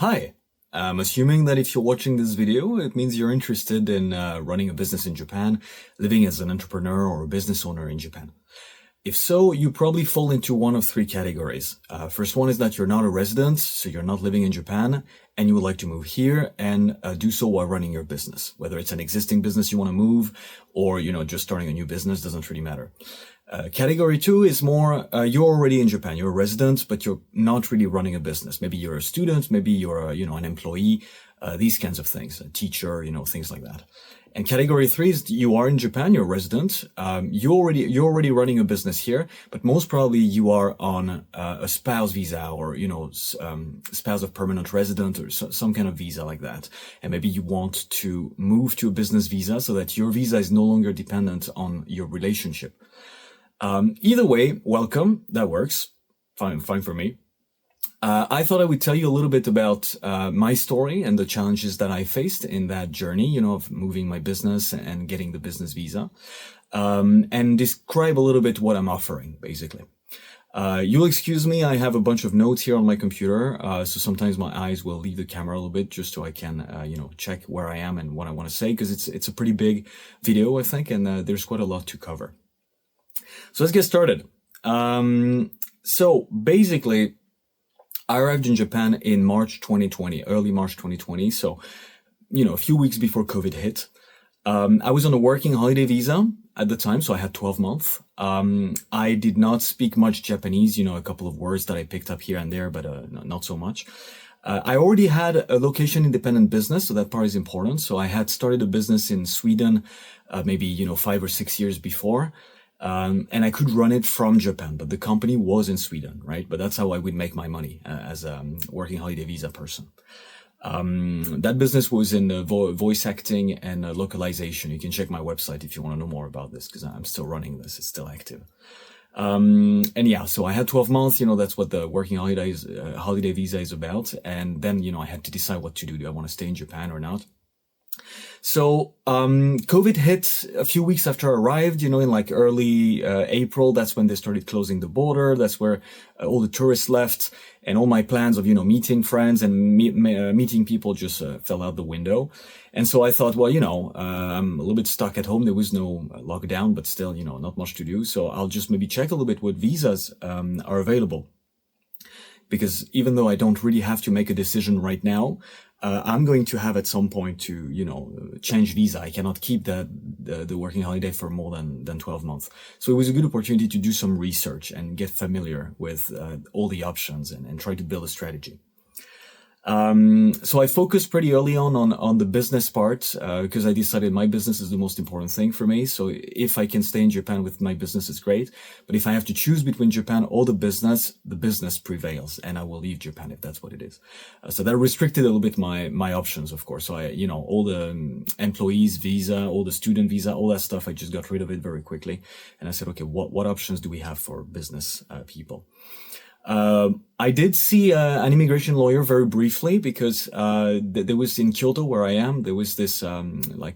Hi, I'm assuming that if you're watching this video, it means you're interested in running a business in Japan, living as an entrepreneur or a business owner in Japan. If so, you probably fall into one of three categories. First one is that you're not a resident, so you're not living in Japan, and you would like to move here and do so while running your business. Whether it's an existing business you want to move or, just starting a new business, doesn't really matter. Category two is more, you're already in Japan, you're a resident, but you're not really running a business. Maybe you're a student, maybe you're, an employee, these kinds of things, a teacher, things like that. And category three is you are in Japan, you're a resident, you're already running a business here, but most probably you are on a spouse visa or, spouse of permanent resident or some kind of visa like that. And maybe you want to move to a business visa so that your visa is no longer dependent on your relationship. Either way, welcome. That works. Fine for me. I thought I would tell you a little bit about my story and the challenges that I faced in that journey, of moving my business and getting the business visa, and describe a little bit what I'm offering, basically. You'll excuse me, I have a bunch of notes here on my computer, so sometimes my eyes will leave the camera a little bit just so I can, check where I am and what I want to say, because it's a pretty big video, I think, and there's quite a lot to cover. So let's get started. So basically, I arrived in Japan in March 2020, early March 2020. So, a few weeks before COVID hit. I was on a working holiday visa at the time, so I had 12 months. I did not speak much Japanese, a couple of words that I picked up here and there, but not so much. I already had a location independent business, so that part is important. So I had started a business in Sweden, maybe, 5 or 6 years before. And I could run it from Japan, but the company was in Sweden, right? But that's how I would make my money as a working holiday visa person. That business was in voice acting and localization. You can check my website if you want to know more about this, because I'm still running this. It's still active. So I had 12 months, that's what the working holiday visa is about. And then, I had to decide what to do. Do I want to stay in Japan or not? So, COVID hit a few weeks after I arrived, in like early April. That's when they started closing the border. That's where all the tourists left, and all my plans of, meeting friends and meeting people just fell out the window. And so I thought, well, I'm a little bit stuck at home. There was no lockdown, but still, not much to do. So I'll just maybe check a little bit what visas are available. Because even though I don't really have to make a decision right now, I'm going to have at some point to, change visa. I cannot keep the working holiday for more than 12 months. So it was a good opportunity to do some research and get familiar with all the options and try to build a strategy. So I focused pretty early on the business part, because I decided my business is the most important thing for me. So if I can stay in Japan with my business, it's great. But if I have to choose between Japan or the business prevails, and I will leave Japan if that's what it is. So that restricted a little bit my options, of course. So all the employees visa, all the student visa, all that stuff, I just got rid of it very quickly. And I said, okay, what options do we have for business people? I did see an immigration lawyer very briefly, because there was in Kyoto, where I am, there was this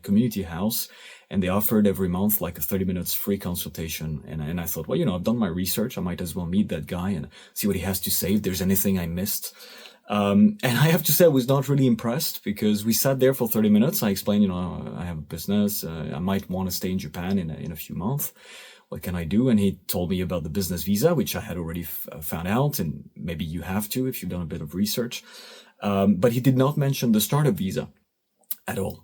community house, and they offered every month like a 30 minutes free consultation. And I thought, well, I've done my research. I might as well meet that guy and see what he has to say, if there's anything I missed. And I have to say I was not really impressed, because we sat there for 30 minutes. I explained, I have a business. I might want to stay in Japan in a few months. What can I do? And he told me about the business visa, which I had already found out, and maybe you have to if you've done a bit of research. But he did not mention the startup visa at all.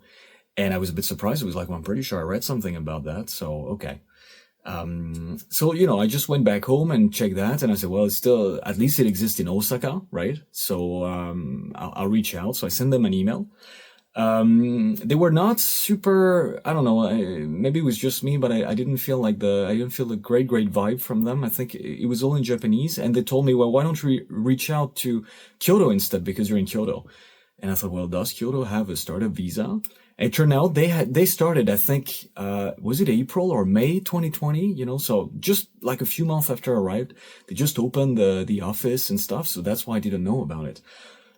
And I was a bit surprised. It was like, well, I'm pretty sure I read something about that. So, okay. I just went back home and checked that, and I said, well, it's still, at least it exists in Osaka, right? So, I'll reach out. So I sent them an email. They were not super, I don't know, maybe it was just me, but I didn't feel I didn't feel a great vibe from them. I think it was all in Japanese, and they told me, well, why don't we reach out to Kyoto instead, because you're in Kyoto. And I thought, well, does Kyoto have a startup visa? And it turned out they started, I think, was it April or May 2020, so just like a few months after I arrived, they just opened the office and stuff. So that's why I didn't know about it.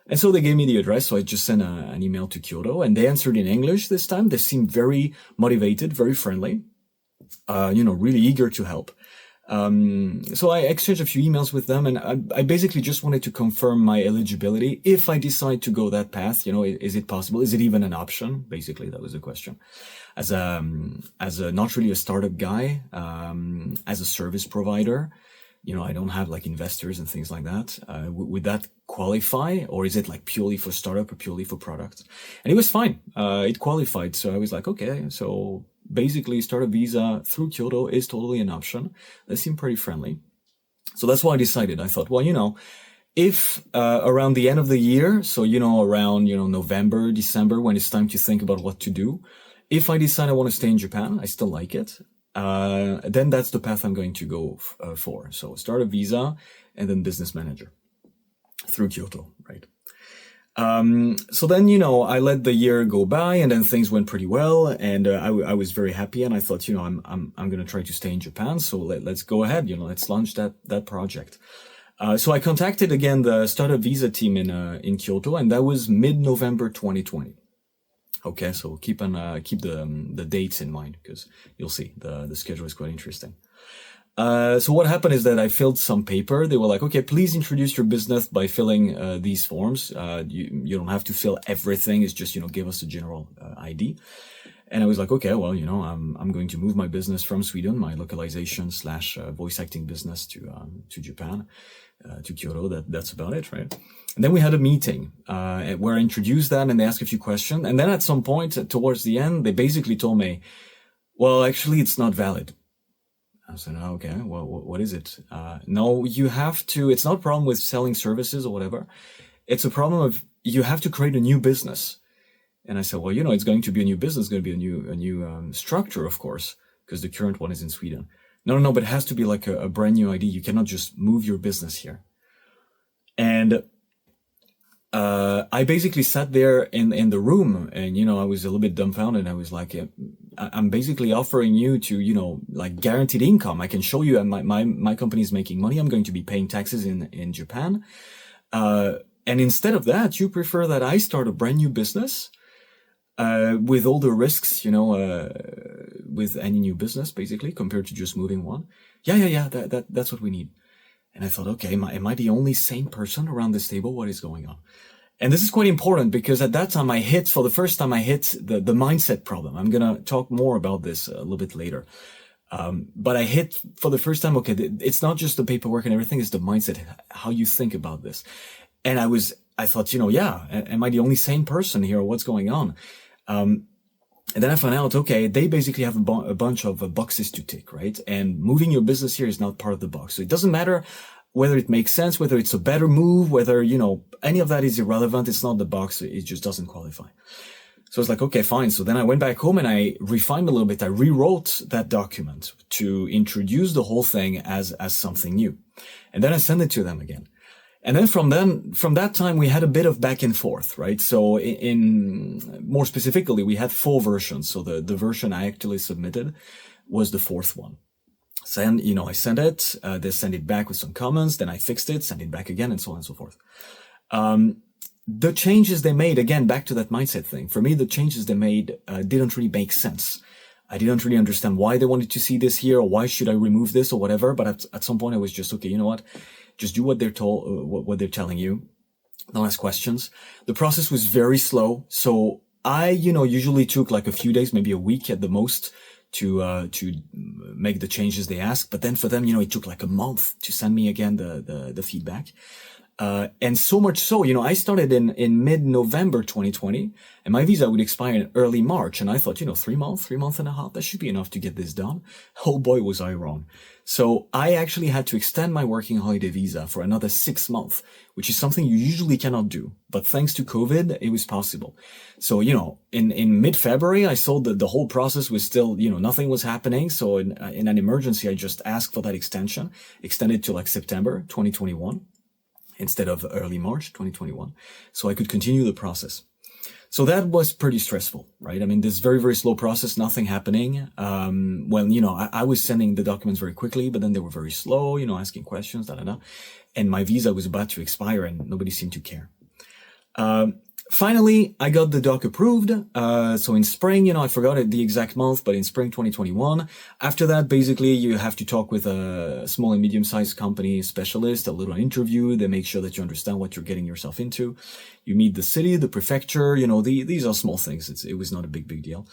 And so they gave me the address, so I just sent an email to Kyoto, and they answered in English this time. They seemed very motivated, very friendly, really eager to help. So I exchanged a few emails with them, and I basically just wanted to confirm my eligibility. If I decide to go that path, is it possible? Is it even an option? Basically, that was the question. As a not really a startup guy, as a service provider, I don't have like investors and things like that. Would that qualify, or is it like purely for startup or purely for product? And it was fine. It qualified. So I was like, okay, so basically startup visa through Kyoto is totally an option. They seem pretty friendly. So that's why I decided. I thought, well, if around the end of the year, so, around, November, December, when it's time to think about what to do, if I decide I want to stay in Japan, I still like it, then that's the path I'm going to go for. So startup visa and then business manager through Kyoto, right? So then, I let the year go by, and then things went pretty well, and I was very happy, and I thought, I'm going to try to stay in Japan. So let's go ahead, let's launch that project. So I contacted again the startup visa team in Kyoto, and that was mid-November 2020. Okay, so keep the dates in mind, because you'll see the schedule is quite interesting. So what happened is that I filled some paper. They were like, okay, please introduce your business by filling these forms. You don't have to fill everything. It's just, give us a general ID. And I was like, okay, well, I'm going to move my business from Sweden, my localization / voice acting business to Japan, to Kyoto. That's about it, right? And then we had a meeting where I introduced that, and they asked a few questions. And then at some point towards the end, they basically told me, well, actually, it's not valid. I said, oh, okay, well, what is it? No, you have to, it's not a problem with selling services or whatever. It's a problem of you have to create a new business. And I said, well, it's going to be a new business, going to be a new structure, of course, because the current one is in Sweden. No, but it has to be like a brand new ID. You cannot just move your business here. And I basically sat there in the room, and, I was a little bit dumbfounded. I was like, I'm basically offering you to, like guaranteed income. I can show you my company is making money. I'm going to be paying taxes in Japan. And instead of that, you prefer that I start a brand new business, with all the risks, with any new business, basically, compared to just moving one. Yeah. That's what we need. And I thought, okay, am I the only sane person around this table? What is going on? And this is quite important, because at that time for the first time I hit the mindset problem. I'm going to talk more about this a little bit later. But I hit for the first time, okay, it's not just the paperwork and everything, it's the mindset, how you think about this. And I thought, am I the only sane person here? What's going on? And then I found out, okay, they basically have a bunch of boxes to tick, right? And moving your business here is not part of the box. So it doesn't matter whether it makes sense, whether it's a better move, whether, any of that is irrelevant. It's not the box. It just doesn't qualify. So I was like, okay, fine. So then I went back home and I refined a little bit. I rewrote that document to introduce the whole thing as something new. And then I sent it to them again. And then from that time, we had a bit of back and forth, right? So in more specifically, we had 4 versions. So the version I actually submitted was the 4th one. So, I sent it, they sent it back with some comments, then I fixed it, sent it back again, and so on and so forth. The changes they made, again, back to that mindset thing. For me, the changes they made didn't really make sense. I didn't really understand why they wanted to see this here, or why should I remove this or whatever. But at some point I was just, okay, you know what? Just do what they're what they're telling you. Don't ask questions. The process was very slow. So I, usually took like a few days, maybe a week at the most to make the changes they asked. But then for them, it took like a month to send me again the feedback. And so much so, I started in mid-November 2020, and my visa would expire in early March. And I thought, 3 months and a half, that should be enough to get this done. Oh boy, was I wrong. So I actually had to extend my working holiday visa for another 6 months, which is something you usually cannot do. But thanks to COVID, it was possible. So, in mid-February, I saw that the whole process was still, nothing was happening. So in an emergency, I just asked for that extension, extended to like September 2021. Instead of early March 2021, so I could continue the process. So that was pretty stressful, right? I mean, this very, very slow process, nothing happening. I was sending the documents very quickly, but then they were very slow, asking questions, and my visa was about to expire and nobody seemed to care. Finally, I got the doc approved. So in spring, I forgot the exact month, but in spring 2021. After that, basically, you have to talk with a small and medium-sized company specialist, a little interview. They make sure that you understand what you're getting yourself into. You meet the city, the prefecture, these are small things. It was not a big deal.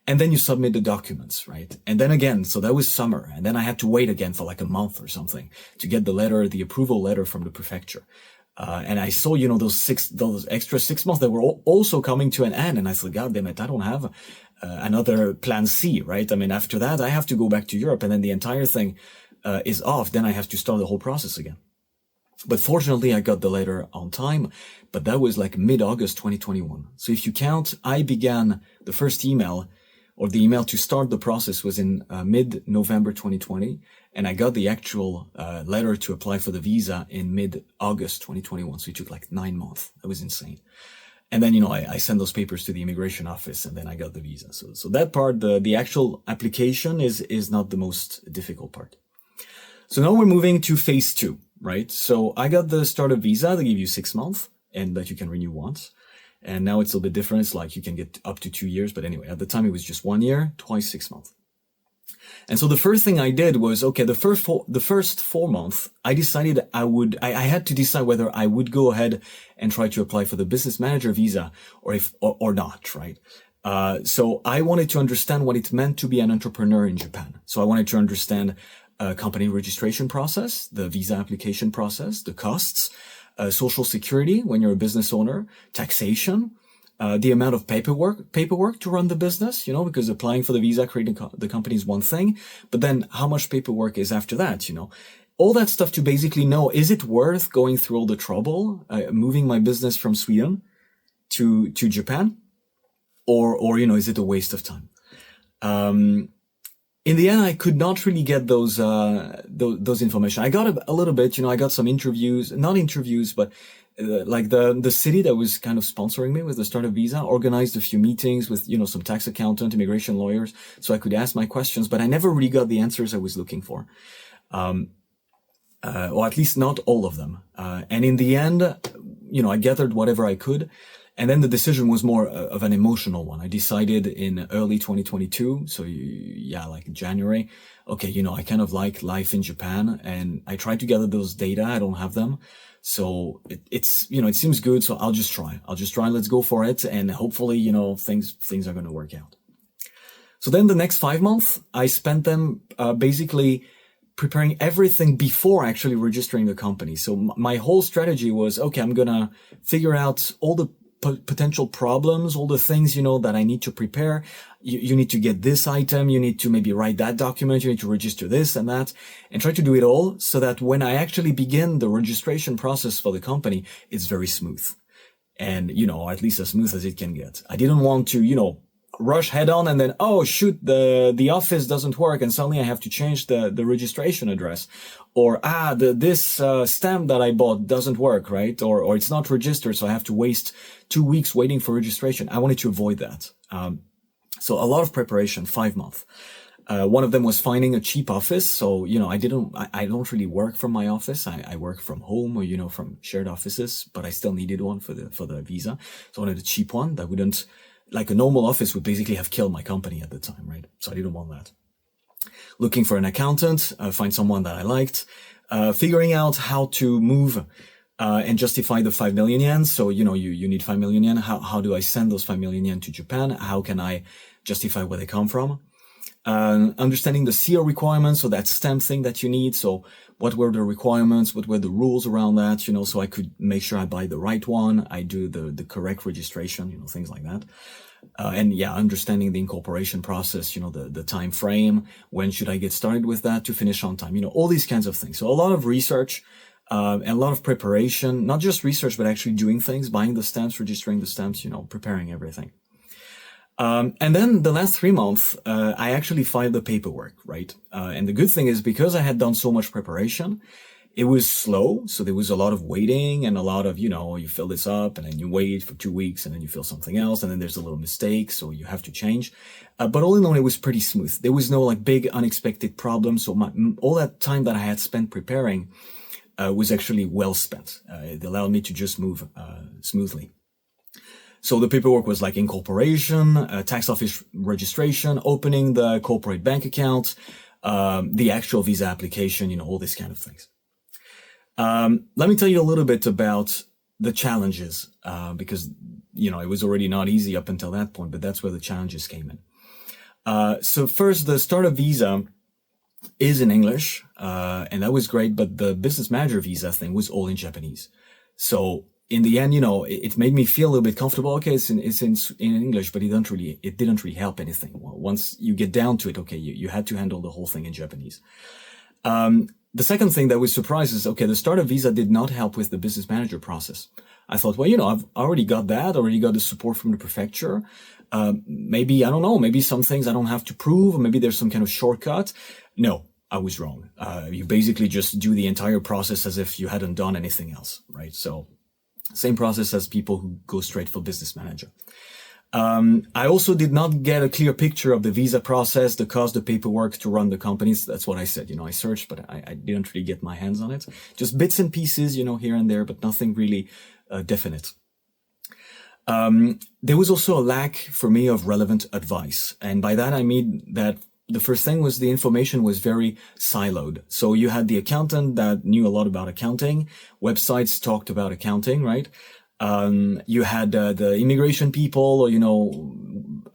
And then you submit the documents, right? And then again, so that was summer. And then I had to wait again for like a month or something to get the approval letter from the prefecture. And I saw, those extra 6 months that were also coming to an end. And I thought, God damn it, I don't have another plan C, right? I mean, after that, I have to go back to Europe and then the entire thing is off. Then I have to start the whole process again. But fortunately, I got the letter on time, but that was like mid-August 2021. So if you count, I began the first email or the email to start the process was in mid-November 2020. And I got the actual letter to apply for the visa in mid-August 2021. So it took like 9 months. That was insane. And then, I sent those papers to the immigration office and then I got the visa. So that part, the actual application is not the most difficult part. So now we're moving to phase 2, right? So I got the startup visa. They give you 6 months and that you can renew once. And now it's a little bit different. It's like you can get up to 2 years. But anyway, at the time it was just 1 year, twice 6 months. And so the first thing I did was, okay, the first 4 months, I decided I had to decide whether I would go ahead and try to apply for the business manager visa or not, right? So I wanted to understand what it meant to be an entrepreneur in Japan. So I wanted to understand company registration process, the visa application process, the costs, social security when you're a business owner, taxation, the amount of paperwork to run the business, because applying for the visa, creating the company is one thing, but then how much paperwork is after that, all that stuff to basically know, is it worth going through all the trouble, moving my business from Sweden to Japan, or is it a waste of time? In the end, I could not really get those information. I got a little bit, I got some interviews, not interviews, but like the city that was kind of sponsoring me with the startup visa organized a few meetings with, some tax accountant, immigration lawyers, so I could ask my questions, but I never really got the answers I was looking for. Or at least not all of them. And in the end, I gathered whatever I could. And then the decision was more of an emotional one. I decided in early 2022, so like January, okay, I kind of like life in Japan, and I tried to gather those data. I don't have them. So it seems good. So I'll just try. Let's go for it. And hopefully, things are going to work out. So then the next 5 months, I spent them, basically preparing everything before actually registering the company. So my whole strategy was, okay, I'm going to figure out all the potential problems, all the things, that I need to prepare. You need to get this item. You need to maybe write that document. You need to register this and that, and try to do it all so that when I actually begin the registration process for the company, it's very smooth. And, at least as smooth as it can get. I didn't want to, rush head on and then, oh shoot, the office doesn't work and suddenly I have to change the registration address, or this stamp that I bought doesn't work, right? Or it's not registered, so I have to waste 2 weeks waiting for registration. I wanted to avoid that. So a lot of preparation, 5 months. One of them was finding a cheap office. So, I don't really work from my office. I work from home or, from shared offices, but I still needed one for the visa. So I wanted a cheap one that wouldn't, like a normal office would basically have killed my company at the time, right? So I didn't want that. Looking for an accountant, find someone that I liked, figuring out how to move, and justify the 5 million yen. So, you need 5 million yen. How do I send those 5 million yen to Japan? How can I justify where they come from? Understanding the CO requirements, so that stamp thing that you need. So what were the requirements? What were the rules around that? So I could make sure I buy the right one. I do the correct registration, things like that. Understanding the incorporation process, the time frame. When should I get started with that to finish on time? All these kinds of things. So a lot of research, and a lot of preparation, not just research, but actually doing things, buying the stamps, registering the stamps, preparing everything. And then the last 3 months, I actually filed the paperwork, right? And the good thing is because I had done so much preparation, it was slow. So there was a lot of waiting and a lot of, you fill this up and then you wait for 2 weeks and then you fill something else and then there's a little mistake. So you have to change. But all in all, it was pretty smooth. There was no like big unexpected problems. So all that time that I had spent preparing, was actually well spent. It allowed me to just move, smoothly. So the paperwork was like incorporation, tax office registration, opening the corporate bank account, the actual visa application, all these kind of things. Let me tell you a little bit about the challenges, because, it was already not easy up until that point, but that's where the challenges came in. So first, the startup visa is in English, and that was great, but the business manager visa thing was all in Japanese. So in the end, it made me feel a little bit comfortable. Okay, it's in English, but it didn't really help anything. Once you get down to it, okay, you had to handle the whole thing in Japanese. The second thing that was surprised is, okay, the startup visa did not help with the business manager process. I thought, well, I've already got the support from the prefecture. Maybe, I don't know, maybe some things I don't have to prove, or maybe there's some kind of shortcut. No, I was wrong. You basically just do the entire process as if you hadn't done anything else, right? So same process as people who go straight for business manager. I also did not get a clear picture of the visa process, the cost, the paperwork to run the companies. That's what I said. I searched, but I didn't really get my hands on it. Just bits and pieces, here and there, but nothing really definite. There was also a lack for me of relevant advice. And by that, I mean that the first thing was the information was very siloed. So you had the accountant that knew a lot about accounting. Websites talked about accounting, right? You had the immigration people, or,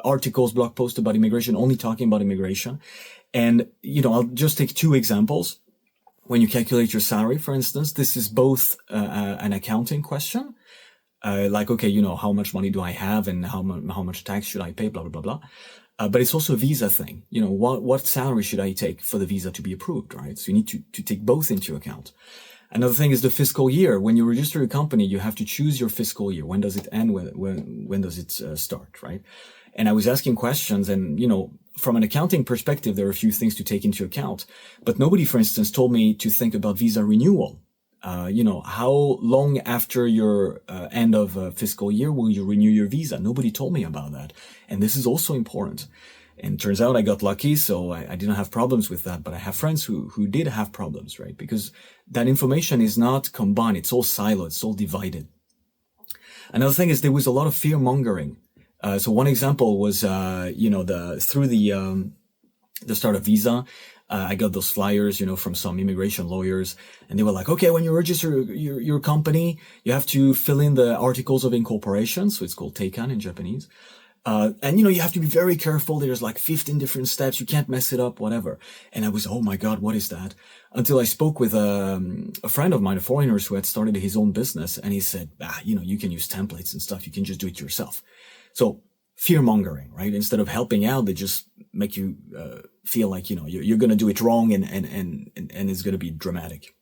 articles, blog posts about immigration, only talking about immigration. And, I'll just take two examples. When you calculate your salary, for instance, this is both an accounting question. Like, okay, how much money do I have and how much tax should I pay, blah, blah, blah, blah. But it's also a visa thing. What salary should I take for the visa to be approved, right? So you need to take both into account. Another thing is the fiscal year. When you register a company, you have to choose your fiscal year. When does it end? When does it start, right? And I was asking questions, and, from an accounting perspective, there are a few things to take into account. But nobody, for instance, told me to think about visa renewal. How long after your end of fiscal year will you renew your visa? Nobody told me about that. And this is also important. And turns out I got lucky, so I didn't have problems with that. But I have friends who did have problems, right? Because that information is not combined. It's all siloed. It's all divided. Another thing is there was a lot of fear mongering. So one example was, through the startup visa, I got those flyers, from some immigration lawyers, and they were like, okay, when you register your company, you have to fill in the articles of incorporation. So it's called teikan in Japanese. And you have to be very careful. There's like 15 different steps. You can't mess it up, whatever. And I was, oh my God, what is that? Until I spoke with a friend of mine, a foreigner who had started his own business. And he said, you can use templates and stuff. You can just do it yourself. So fear mongering, right? Instead of helping out, they just make you feel like, you're going to do it wrong and it's going to be dramatic.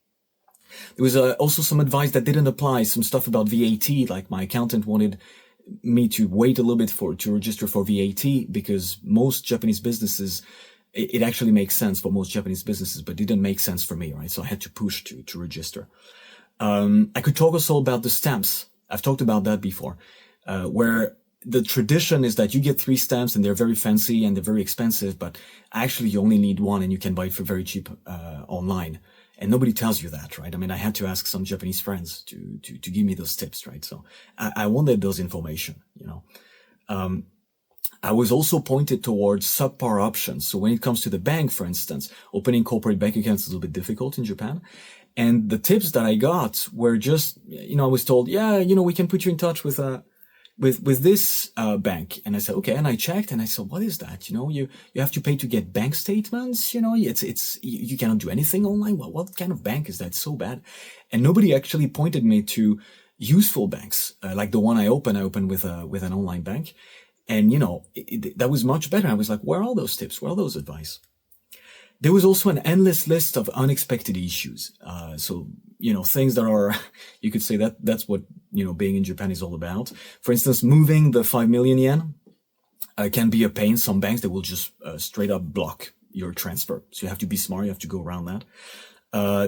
There was also some advice that didn't apply. Some stuff about VAT, like my accountant wanted me to wait a little bit to register for VAT, because most Japanese businesses, it actually makes sense for most Japanese businesses, but it didn't make sense for me, right? So I had to push to register. I could talk also about the stamps. I've talked about that before, where the tradition is that you get 3 stamps and they're very fancy and they're very expensive, but actually you only need 1 and you can buy it for very cheap online. And nobody tells you that, right? I mean, I had to ask some Japanese friends to give me those tips, right? So I wanted those information, I was also pointed towards subpar options. So when it comes to the bank, for instance, opening corporate bank accounts is a little bit difficult in Japan. And the tips that I got were just, I was told, we can put you in touch with this bank. And I said, okay. And I checked and I said, what is that? You have to pay to get bank statements. You cannot do anything online. Well, what kind of bank is that? It's so bad. And nobody actually pointed me to useful banks, like the one I opened with an online bank. And, that was much better. I was like, where are all those tips? Where are those advice? There was also an endless list of unexpected issues. So, things that are, you could say that's what, being in Japan is all about. For instance, moving the 5 million yen can be a pain. Some banks, they will just straight up block your transfer. So you have to be smart. You have to go around that.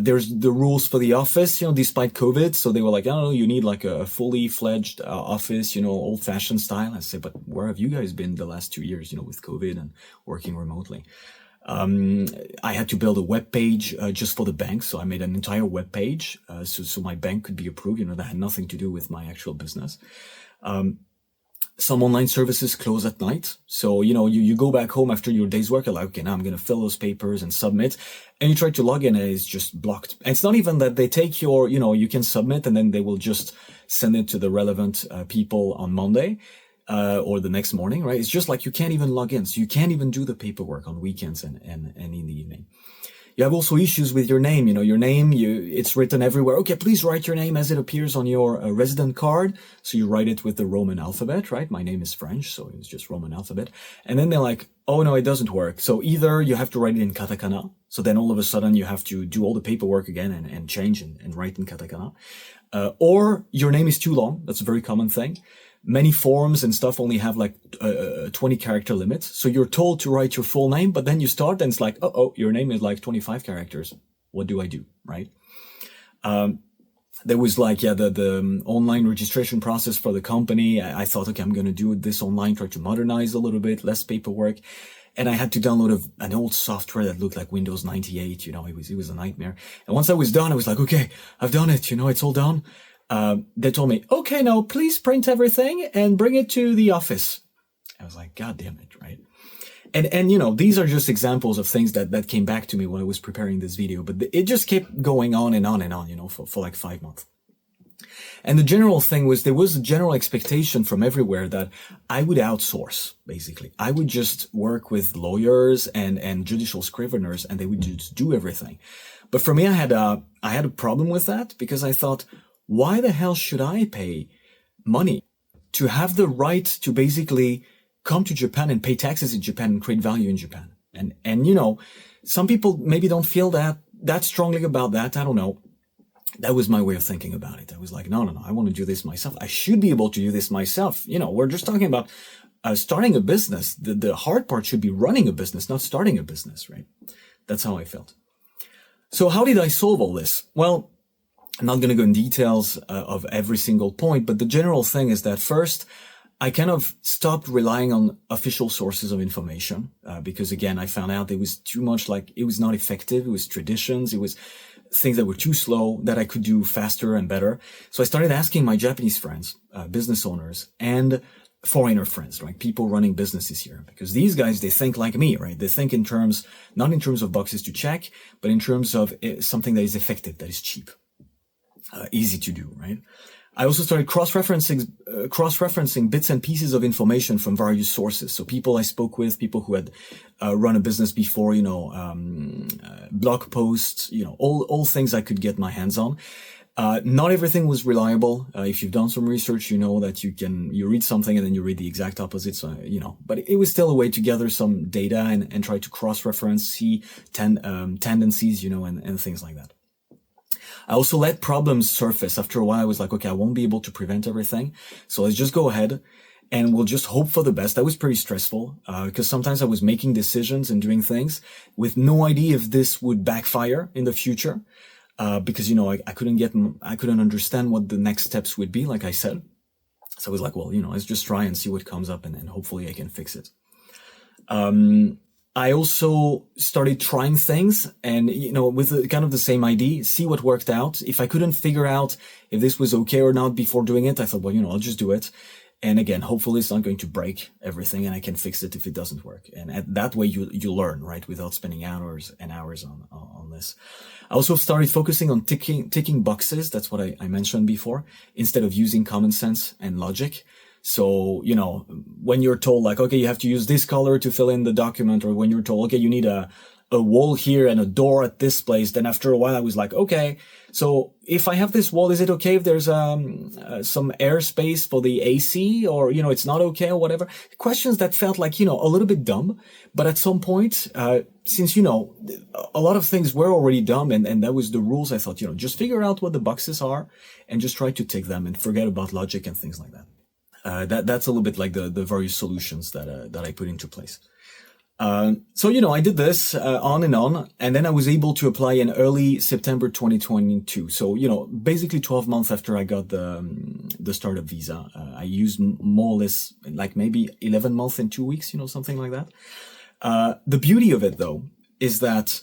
There's the rules for the office, despite COVID. So they were like, I don't know, you need like a fully fledged office, old fashioned style. I said, but where have you guys been the last 2 years, with COVID and working remotely? I had to build a web page just for the bank. So I made an entire web page so my bank could be approved. That had nothing to do with my actual business. Some online services close at night. So, you go back home after your day's work, you're like, okay, now I'm going to fill those papers and submit. And you try to log in and it's just blocked. And it's not even that they take your, you can submit and then they will just send it to the relevant people on Monday, or the next morning, right? It's just like you can't even log in. So you can't even do the paperwork on weekends and in the evening. You have also issues with your name. Your name, it's written everywhere. Okay, please write your name as it appears on your resident card. So you write it with the Roman alphabet, right? My name is French, so it's just Roman alphabet. And then they're like, oh no, it doesn't work. So either you have to write it in katakana. So then all of a sudden you have to do all the paperwork again and change and write in katakana. Or your name is too long. That's a very common thing. Many forms and stuff only have like 20 character limits. So you're told to write your full name, but then you start and it's like, oh, your name is like 25 characters. What do I do? Right? There was like, the online registration process for the company. I thought, okay, I'm going to do this online, try to modernize a little bit, less paperwork. And I had to download an old software that looked like Windows 98. It was a nightmare. And once I was done, I was like, okay, I've done it. It's all done. They told me, okay, now please print everything and bring it to the office. I was like, God damn it, right? And these are just examples of things that came back to me when I was preparing this video, but it just kept going on and on and on, for like 5 months. And the general thing was, there was a general expectation from everywhere that I would outsource, basically. I would just work with lawyers and judicial scriveners and they would just do everything. But for me, I had a problem with that because I thought, why the hell should I pay money to have the right to basically come to Japan and pay taxes in Japan and create value in Japan? And some people maybe don't feel that strongly about that. I don't know. That was my way of thinking about it. I was like, no, I want to do this myself. I should be able to do this myself. We're just talking about starting a business. The hard part should be running a business, not starting a business, right? That's how I felt. So how did I solve all this? Well, I'm not going to go in details of every single point, but the general thing is that first, I kind of stopped relying on official sources of information because, again, I found out it was too much it was not effective. It was traditions. It was things that were too slow that I could do faster and better. So I started asking my Japanese friends, business owners, and foreigner friends, right? People running businesses here, because these guys, they think like me, right? They think not in terms of boxes to check, but in terms of something that is effective, that is cheap. Easy to do, right? I also started cross-referencing bits and pieces of information from various sources. So people I spoke with, people who had run a business before, blog posts, all things I could get my hands on. Not everything was reliable. If you've done some research, you know that you read something and then you read the exact opposite. So, but it was still a way to gather some data and try to cross-reference, see tendencies, and things like that. I also let problems surface. After a while, I was like, okay, I won't be able to prevent everything. So let's just go ahead and we'll just hope for the best. That was pretty stressful, because sometimes I was making decisions and doing things with no idea if this would backfire in the future. Because, I couldn't understand what the next steps would be, like I said. So I was like, well, let's just try and see what comes up and hopefully I can fix it. I also started trying things and, with kind of the same idea, see what worked out. If I couldn't figure out if this was okay or not before doing it, I thought, well, I'll just do it. And again, hopefully it's not going to break everything and I can fix it if it doesn't work. And that way you learn, right? Without spending hours and hours on this. I also started focusing on ticking boxes. That's what I mentioned before, instead of using common sense and logic. So, when you're told like, okay, you have to use this color to fill in the document, or when you're told, okay, you need a wall here and a door at this place, then after a while I was like, okay, so if I have this wall, is it okay if there's some airspace for the AC, or, it's not okay or whatever? Questions that felt like, a little bit dumb. But at some point, since, a lot of things were already dumb and that was the rules, I thought, just figure out what the boxes are and just try to tick them and forget about logic and things like that. That's a little bit like the various solutions that I put into place. So, I did this, on, and then I was able to apply in early September 2022. So, basically 12 months after I got the startup visa, I used more or less like maybe 11 months and 2 weeks, something like that. The beauty of it though, is that,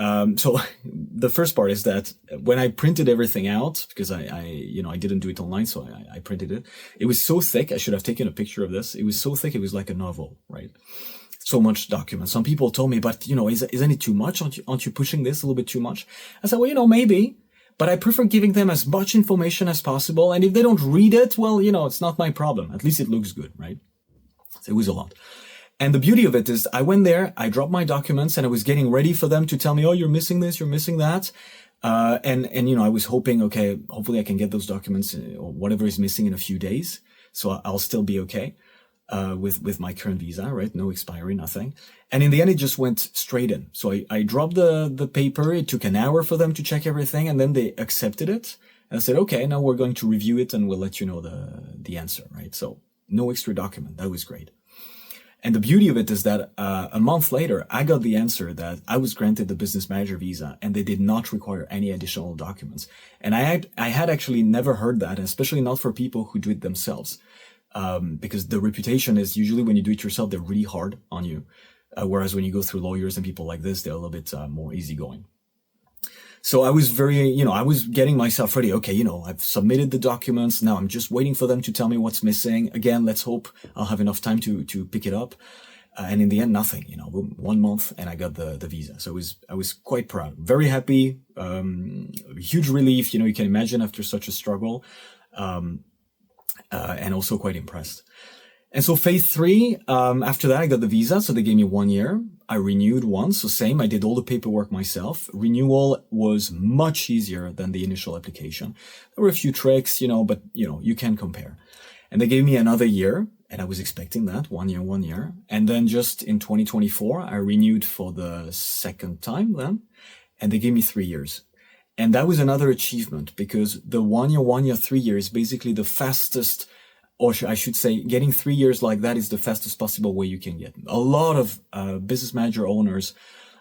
So the first part is that when I printed everything out, because I didn't do it online, so I printed it. It was so thick. I should have taken a picture of this. It was so thick. It was like a novel, right? So much document. Some people told me, but isn't it too much? Aren't you pushing this a little bit too much? I said, well, maybe, but I prefer giving them as much information as possible. And if they don't read it, well, it's not my problem. At least it looks good, right? So it was a lot. And the beauty of it is I went there, I dropped my documents, and I was getting ready for them to tell me, oh, you're missing this, you're missing that. And I was hoping, okay, hopefully I can get those documents or whatever is missing in a few days. So I'll still be okay, with my current visa, right? No expiry, nothing. And in the end, it just went straight in. So I dropped the paper. It took an hour for them to check everything, and then they accepted it. And I said, okay, now we're going to review it and we'll let you know the answer, right? So no extra document. That was great. And the beauty of it is that a month later, I got the answer that I was granted the business manager visa and they did not require any additional documents. And I had actually never heard that, especially not for people who do it themselves. Because the reputation is usually when you do it yourself, they're really hard on you. Whereas when you go through lawyers and people like this, they're a little bit more easygoing. So I was I was getting myself ready. Okay, I've submitted the documents. Now I'm just waiting for them to tell me what's missing. Again, let's hope I'll have enough time to pick it up. And in the end, nothing, 1 month and I got the visa. So I was quite proud, very happy, huge relief. You can imagine after such a struggle, and also quite impressed. And so phase 3, after that, I got the visa. So they gave me 1 year. I renewed once. So same, I did all the paperwork myself. Renewal was much easier than the initial application. There were a few tricks, but you can compare. And they gave me another year, and I was expecting that 1 year. And then just in 2024, I renewed for the second time then, and they gave me 3 years. And that was another achievement because the 1 year, 3 years, basically the fastest, or I should say, getting 3 years like that is the fastest possible way you can get. A lot of business manager owners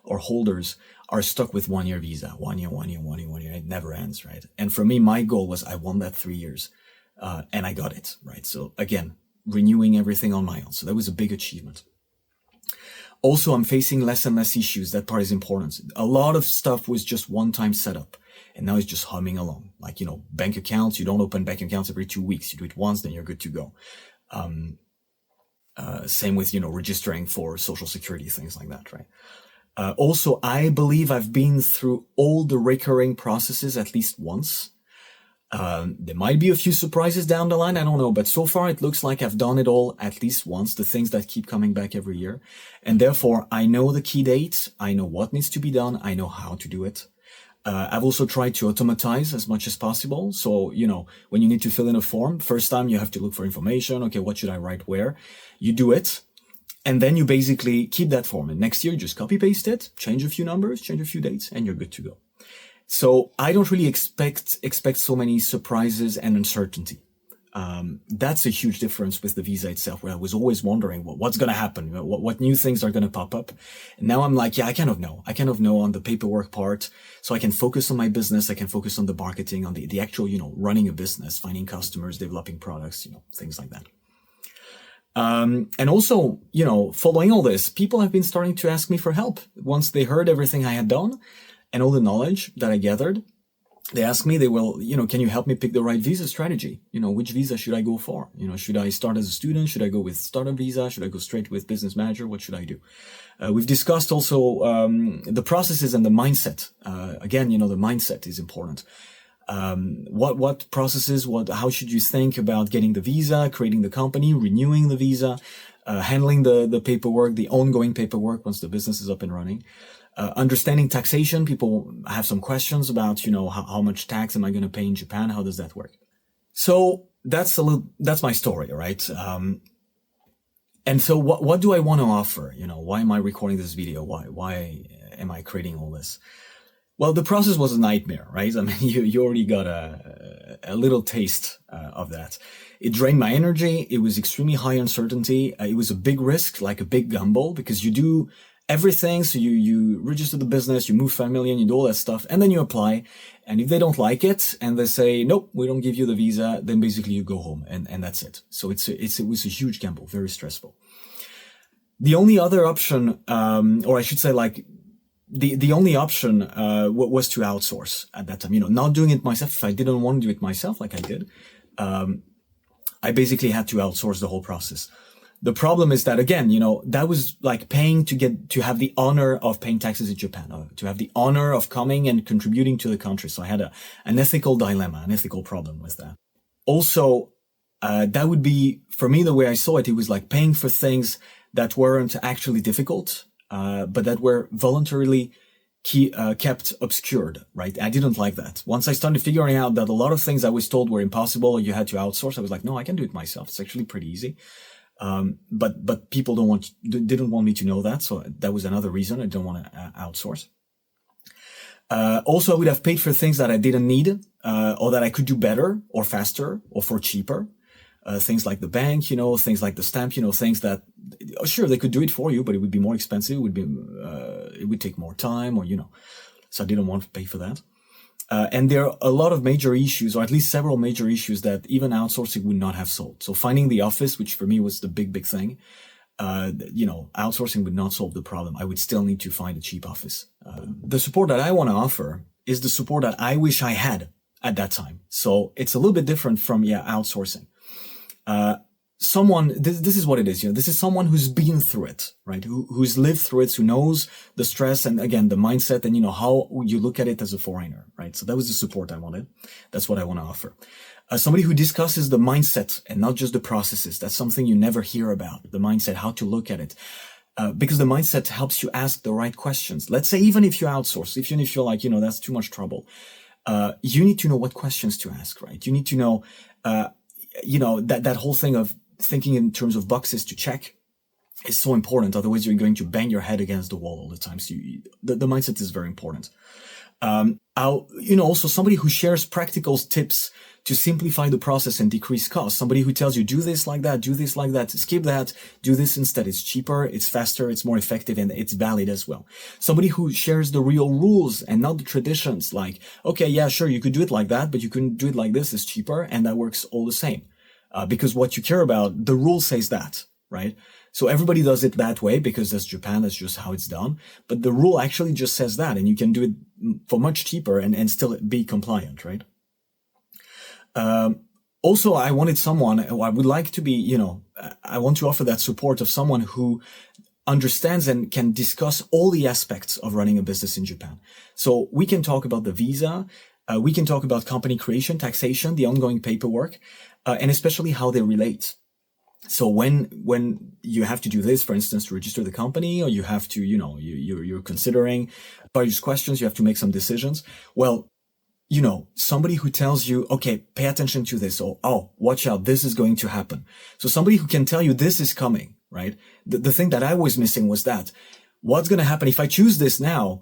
or holders are stuck with 1 year visa. 1 year. It never ends, right? And for me, my goal was I want that 3 years, and I got it, right? So again, renewing everything on my own. So that was a big achievement. Also, I'm facing less and less issues. That part is important. A lot of stuff was just one-time setup. And now it's just humming along. Like, bank accounts, you don't open bank accounts every 2 weeks. You do it once, then you're good to go. Same with, registering for social security, things like that, right? Also, I believe I've been through all the recurring processes at least once. There might be a few surprises down the line. I don't know. But so far, it looks like I've done it all at least once, the things that keep coming back every year. And therefore, I know the key dates. I know what needs to be done. I know how to do it. I've also tried to automatize as much as possible. So, when you need to fill in a form, first time you have to look for information. Okay, what should I write where? You do it. And then you basically keep that form. And next year, you just copy paste it, change a few numbers, change a few dates, and you're good to go. So I don't really expect so many surprises and uncertainty. That's a huge difference with the visa itself, where I was always wondering what's going to happen, what new things are going to pop up. And now I'm like, I kind of know on the paperwork part. So I can focus on my business. I can focus on the marketing, on the actual, running a business, finding customers, developing products, things like that. And also, following all this, people have been starting to ask me for help. Once they heard everything I had done and all the knowledge that I gathered, they ask me, can you help me pick the right visa strategy? Which visa should I go for? Should I start as a student? Should I go with startup visa? Should I go straight with business manager? What should I do? We've discussed also, the processes and the mindset. Again, the mindset is important. What processes, how should you think about getting the visa, creating the company, renewing the visa, handling the paperwork, the ongoing paperwork once the business is up and running? Understanding taxation. People have some questions about, how much tax am I going to pay in Japan? How does that work? So that's my story, right? And so what do I want to offer? Why am I recording this video? Why am I creating all this? Well, the process was a nightmare, right? I mean, you already got a little taste of that. It drained my energy. It was extremely high uncertainty. It was a big risk, like a big gamble, because you do everything. So you register the business, you move family, and you do all that stuff, and then you apply. And if they don't like it and they say, nope, we don't give you the visa, then basically you go home and that's it. So it was a huge gamble, very stressful. The only other option, or I should say, like, the only option was to outsource at that time. Not doing it myself. If I didn't want to do it myself, like I did, I basically had to outsource the whole process. The problem is that, again, that was like paying to have the honor of paying taxes in Japan, to have the honor of coming and contributing to the country. So I had an ethical dilemma, an ethical problem with that. Also, that would be, for me, the way I saw it, it was like paying for things that weren't actually difficult, but that were voluntarily kept obscured, right? I didn't like that. Once I started figuring out that a lot of things I was told were impossible or you had to outsource, I was like, no, I can do it myself. It's actually pretty easy. But people didn't want me to know that. So that was another reason I don't want to outsource. Also, I would have paid for things that I didn't need, or that I could do better or faster or for cheaper. Things like the bank, things like the stamp, things that, sure, they could do it for you, but it would be more expensive. It would take more time or, so I didn't want to pay for that. And there are a lot of major issues, or at least several major issues that even outsourcing would not have solved. So finding the office, which for me was the big thing, outsourcing would not solve the problem. I would still need to find a cheap office. The support that I want to offer is the support that I wish I had at that time. So it's a little bit different from, outsourcing. This is what it is. This is someone who's been through it, right? Who's lived through it, who knows the stress and, again, the mindset and, how you look at it as a foreigner, right? So that was the support I wanted. That's what I want to offer. Somebody who discusses the mindset and not just the processes. That's something you never hear about, the mindset, how to look at it. Because the mindset helps you ask the right questions. Let's say, even if you outsource, even if you're like, that's too much trouble, you need to know what questions to ask, right? You need to know, that whole thing of thinking in terms of boxes to check is so important. Otherwise, you're going to bang your head against the wall all the time. So the mindset is very important. Also somebody who shares practical tips to simplify the process and decrease costs. Somebody who tells you, do this like that, skip that, do this instead. It's cheaper, it's faster, it's more effective, and it's valid as well. Somebody who shares the real rules and not the traditions, like, okay, yeah, sure, you could do it like that, but you couldn't do it like this, it's cheaper, and that works all the same. Because what you care about, the rule says that, right? So everybody does it that way because that's Japan, that's just how it's done. But the rule actually just says that, and you can do it for much cheaper and still be compliant, right? Also, I wanted someone, I would like to be, I want to offer that support of someone who understands and can discuss all the aspects of running a business in Japan. So we can talk about the visa, we can talk about company creation, taxation, the ongoing paperwork, and especially how they relate. So when you have to do this, for instance, to register the company, or you have to, you're considering various questions, you have to make some decisions. Well, somebody who tells you, okay, pay attention to this, or, oh, watch out, this is going to happen. So somebody who can tell you this is coming, right? The thing that I was missing was that, what's going to happen if I choose this now?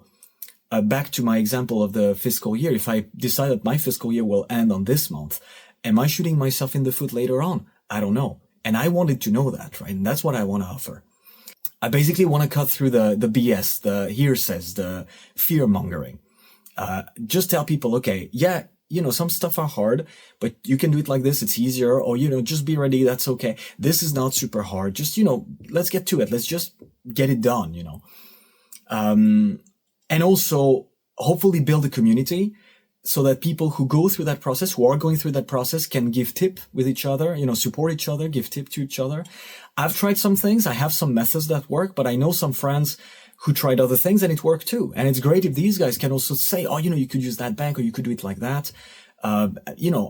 Back to my example of the fiscal year, if I decide that my fiscal year will end on this month, am I shooting myself in the foot later on? I don't know. And I wanted to know that, right? And that's what I want to offer. I basically want to cut through the BS, the hearsays, the fear mongering. Just tell people, okay, yeah, some stuff are hard, but you can do it like this. It's easier, or, just be ready. That's okay. This is not super hard. Just, let's get to it. Let's just get it done, and also hopefully build a community so that people who go through that process, who are going through that process, can give tip with each other, support each other, give tip to each other. I've tried some things. I have some methods that work, but I know some friends who tried other things and it worked too. And it's great if these guys can also say, oh, you could use that bank, or you could do it like that. I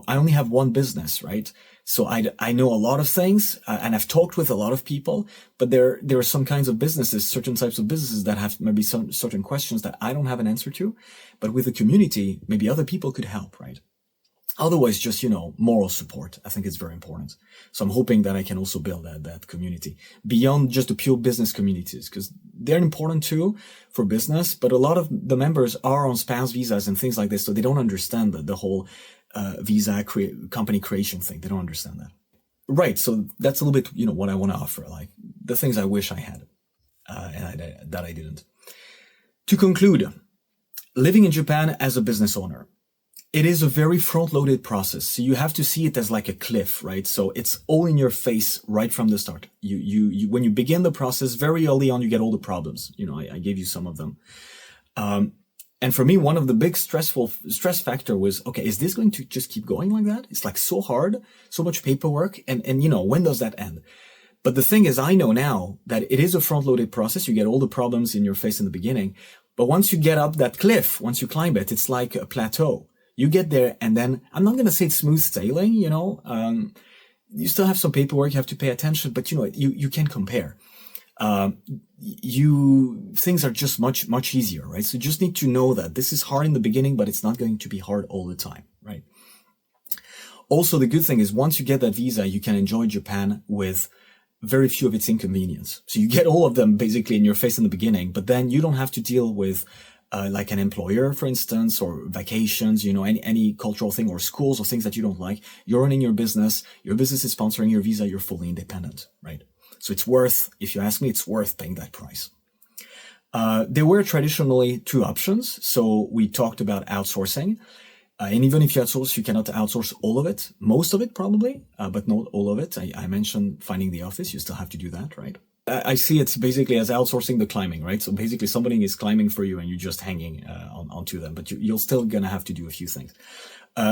only have one business, right? So I know a lot of things, and I've talked with a lot of people, but there are some kinds of businesses, certain types of businesses that have maybe some certain questions that I don't have an answer to, but with the community, maybe other people could help, right? Otherwise, just, moral support. I think it's very important. So I'm hoping that I can also build that community beyond just the pure business communities, because they're important too for business, but a lot of the members are on spouse visas and things like this. So they don't understand the whole visa company creation thing. They don't understand that. Right. So that's a little bit, what I want to offer, like the things I wish I had, that I didn't. To conclude, living in Japan as a business owner, it is a very front-loaded process. So you have to see it as like a cliff, right? So it's all in your face right from the start. You when you begin the process, very early on, you get all the problems. I gave you some of them. And for me, one of the big stress factor was, okay, is this going to just keep going like that? It's like so hard, so much paperwork. And when does that end? But the thing is, I know now that it is a front-loaded process. You get all the problems in your face in the beginning. But once you get up that cliff, once you climb it, it's like a plateau. You get there, and then I'm not going to say it's smooth sailing, you still have some paperwork, you have to pay attention, but you can compare. Things are just much easier, right? So you just need to know that this is hard in the beginning, but it's not going to be hard all the time, right? Also, the good thing is once you get that visa, you can enjoy Japan with very few of its inconvenience. So you get all of them basically in your face in the beginning, but then you don't have to deal with like an employer, for instance, or vacations, any cultural thing, or schools or things that you don't like. You're running your business is sponsoring your visa, you're fully independent, right? So it's worth, if you ask me, it's worth paying that price. There were traditionally two options. So we talked about outsourcing. And even if you outsource, you cannot outsource all of it, most of it probably, but not all of it. I mentioned finding the office. You still have to do that, right? I see it basically as outsourcing the climbing, right? So basically somebody is climbing for you and you're just hanging onto them, but you're still going to have to do a few things.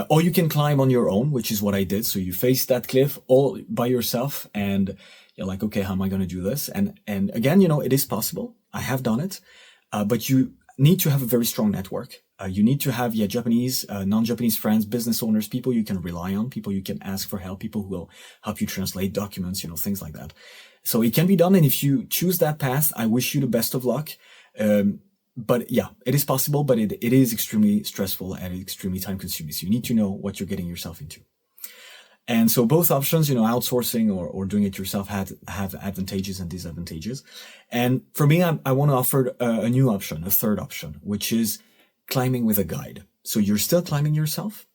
Or you can climb on your own, which is what I did. So you face that cliff all by yourself and you're like, okay, how am I going to do this? And again, it is possible. I have done it, but you need to have a very strong network. You need to have Japanese, non-Japanese friends, business owners, people you can rely on, people you can ask for help, people who will help you translate documents, things like that. So it can be done. And if you choose that path, I wish you the best of luck. But yeah, it is possible, but it is extremely stressful and extremely time consuming. So you need to know what you're getting yourself into. And so both options, outsourcing or doing it yourself have advantages and disadvantages. And for me, I want to offer a new option, a third option, which is climbing with a guide. So you're still climbing yourself,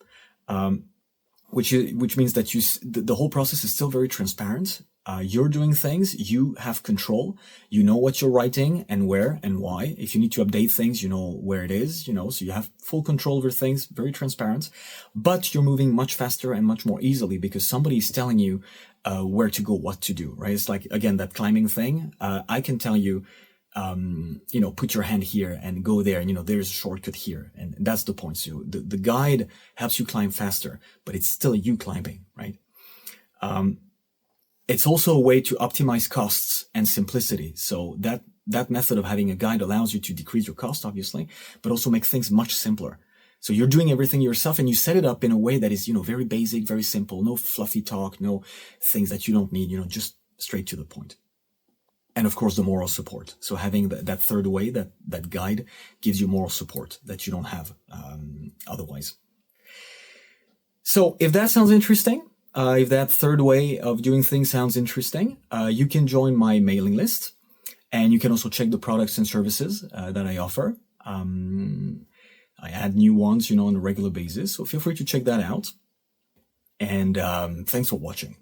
which means that the whole process is still very transparent. You're doing things, you have control, you know what you're writing and where and why. If you need to update things, you know where it is, so you have full control over things, very transparent, but you're moving much faster and much more easily because somebody is telling you where to go, what to do, right? It's like, again, that climbing thing. I can tell you, put your hand here and go there. And, there's a shortcut here. And that's the point. So the guide helps you climb faster, but it's still you climbing, right? It's also a way to optimize costs and simplicity. So that method of having a guide allows you to decrease your cost, obviously, but also make things much simpler. So you're doing everything yourself and you set it up in a way that is, very basic, very simple, no fluffy talk, no things that you don't need, just straight to the point. And of course, the moral support. So having that third way, that guide gives you moral support that you don't have otherwise. So if that sounds interesting, if that third way of doing things sounds interesting, you can join my mailing list. And you can also check the products and services that I offer. I add new ones, on a regular basis. So feel free to check that out. And thanks for watching.